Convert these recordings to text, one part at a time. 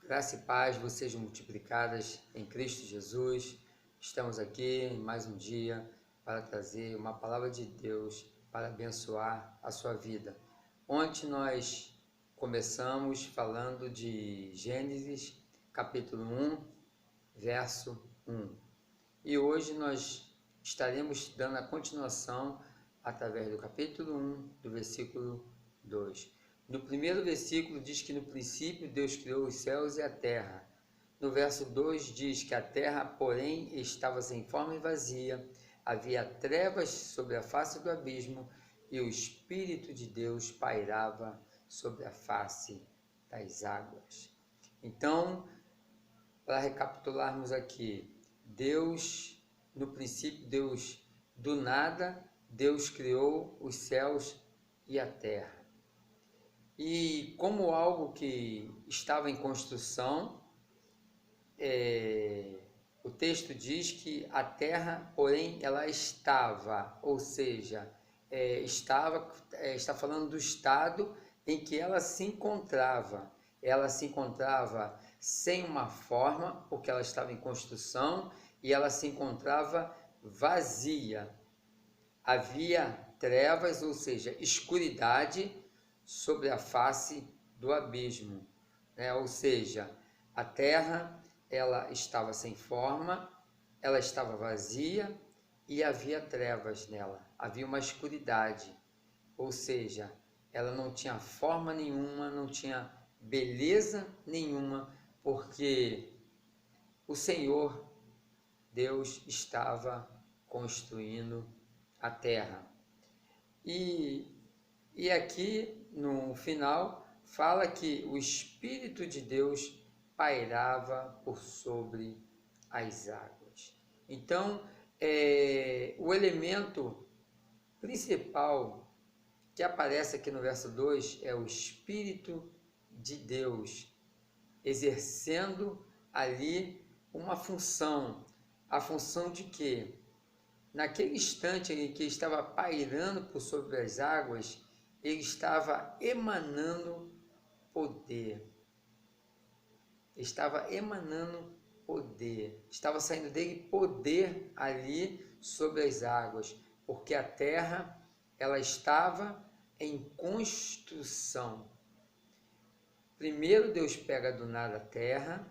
Graça e paz vos sejam multiplicadas em Cristo Jesus. Estamos aqui em mais um dia para trazer uma palavra de Deus para abençoar a sua vida. Ontem nós começamos falando de Gênesis, capítulo 1, verso 1. E hoje nós estaremos dando a continuação através do capítulo 1, do versículo 2. No primeiro versículo diz que no princípio Deus criou os céus e a terra. No verso 2 diz que a terra, porém, estava sem forma e vazia, havia trevas sobre a face do abismo e o Espírito de Deus pairava sobre a face das águas. Então, para recapitularmos aqui, Deus, no princípio, Deus, do nada, Deus criou os céus e a terra. E como algo que estava em construção, o texto diz que a terra, porém, ela estava, ou seja, está falando do estado em que ela se encontrava. Ela se encontrava sem uma forma, porque ela estava em construção, e ela se encontrava vazia. Havia trevas, ou seja, escuridade sobre a face do abismo, né? Ou seja, a terra ela estava sem forma, ela estava vazia e havia trevas nela, havia uma escuridade, ou seja, ela não tinha forma nenhuma, não tinha beleza nenhuma, porque o Senhor, Deus, estava construindo a terra. E aqui no final fala que o Espírito de Deus pairava por sobre as águas. Então, o elemento principal que aparece aqui no verso 2 é o Espírito de Deus exercendo ali uma função. A função de quê? Naquele instante em que estava pairando por sobre as águas, ele estava emanando poder. Estava emanando poder. Estava saindo dele poder ali sobre as águas, porque a terra ela estava em construção. Primeiro Deus pega do nada a terra,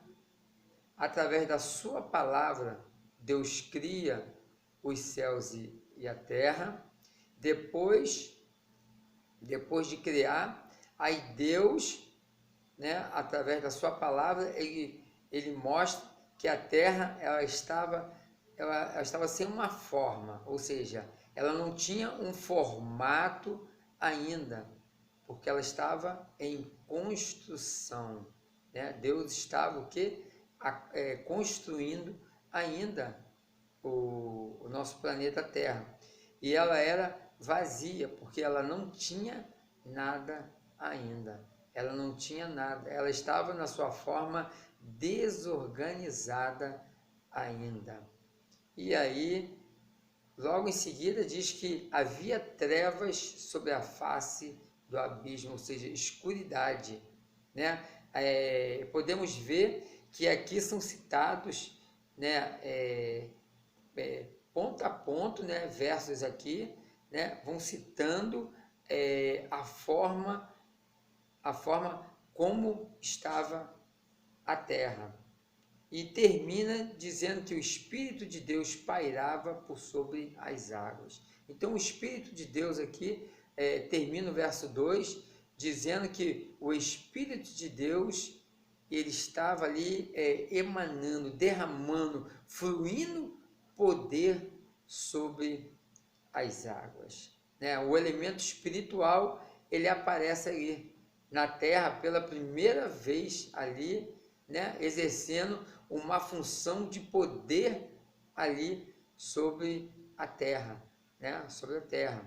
através da sua palavra Deus cria os céus e a terra. Depois de criar, aí Deus, né, através da sua palavra, ele mostra que a terra ela estava sem uma forma, ou seja, ela não tinha um formato ainda, porque ela estava em construção, né? Deus estava o quê? Construindo ainda o nosso planeta Terra. E ela era vazia, porque ela não tinha nada ainda. Ela não tinha nada. Ela estava na sua forma desorganizada ainda. E aí, logo em seguida, diz que havia trevas sobre a face do abismo, ou seja, escuridade, né? Podemos ver que aqui são citados, né, ponto a ponto, né, versos aqui, né, vão citando a forma como estava a terra. E termina dizendo que o Espírito de Deus pairava por sobre as águas. Então o Espírito de Deus aqui termina o verso 2 dizendo que o Espírito de Deus ele estava ali emanando, derramando, fluindo poder sobre as águas, né? O elemento espiritual ele aparece ali na terra pela primeira vez ali, né? Exercendo uma função de poder ali sobre a terra, né? Sobre a terra.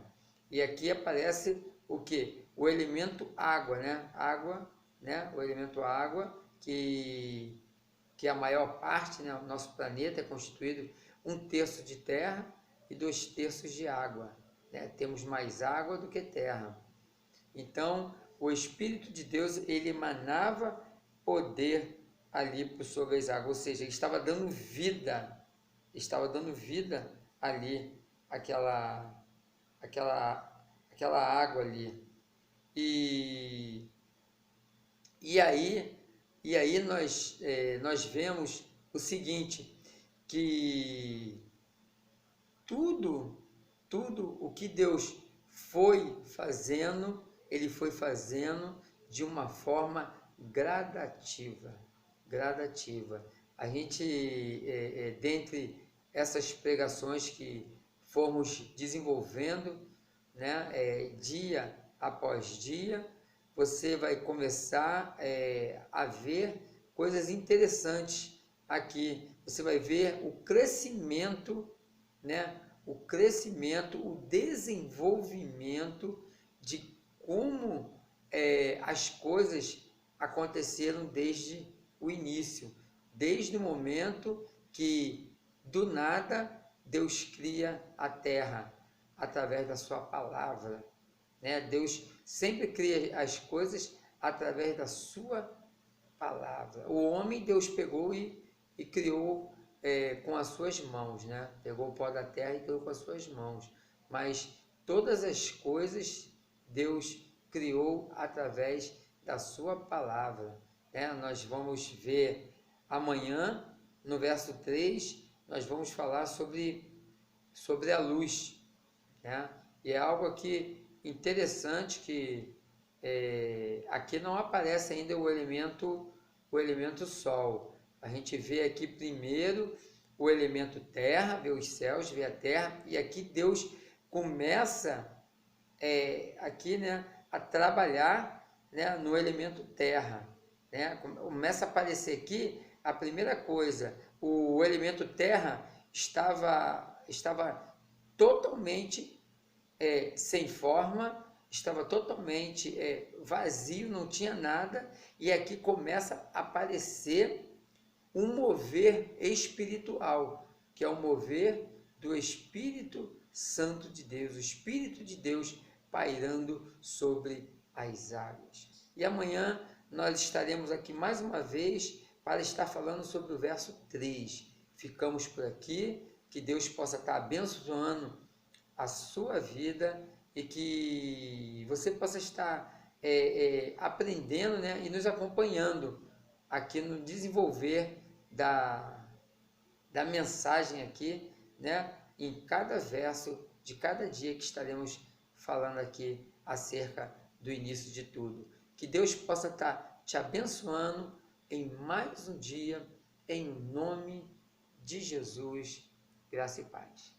E aqui aparece o que? O elemento água, né? Água, né? O elemento água que a maior parte, né? O nosso planeta é constituído 1/3 de terra e 2/3 de água, né? Temos mais água do que terra. Então, o Espírito de Deus ele emanava poder ali sobre as águas, ou seja, ele estava dando vida ali, aquela, aquela água ali. E, e aí, nós vemos o seguinte, que tudo o que Deus foi fazendo, ele foi fazendo de uma forma gradativa. A gente, dentre essas pregações que fomos desenvolvendo, né, dia após dia, você vai começar a ver coisas interessantes aqui. Você vai ver o crescimento, né, o desenvolvimento de como as coisas aconteceram desde o início, desde o momento que do nada Deus cria a terra através da sua palavra, né? Deus sempre cria as coisas através da sua palavra. O homem Deus pegou e criou com as suas mãos, né? Pegou o pó da terra e criou com as suas mãos. Mas todas as coisas Deus criou através da sua palavra, né? Nós vamos ver amanhã, no verso 3, nós vamos falar sobre a luz, né? E é algo aqui interessante que aqui não aparece ainda o elemento sol. A gente vê aqui primeiro o elemento terra, vê os céus, vê a terra, e aqui Deus começa aqui, né, a trabalhar, né, no elemento terra, né? Começa a aparecer aqui a primeira coisa, o elemento terra estava totalmente sem forma, estava totalmente vazio, não tinha nada, e aqui começa a aparecer um mover espiritual, que é o mover do Espírito Santo de Deus, o Espírito de Deus pairando sobre as águas. E amanhã nós estaremos aqui mais uma vez para estar falando sobre o verso 3. Ficamos por aqui, que Deus possa estar abençoando a sua vida e que você possa estar aprendendo, né, e nos acompanhando aqui no desenvolver da mensagem aqui, né, em cada verso de cada dia que estaremos falando aqui acerca do início de tudo. Que Deus possa estar te abençoando em mais um dia, em nome de Jesus, graça e paz.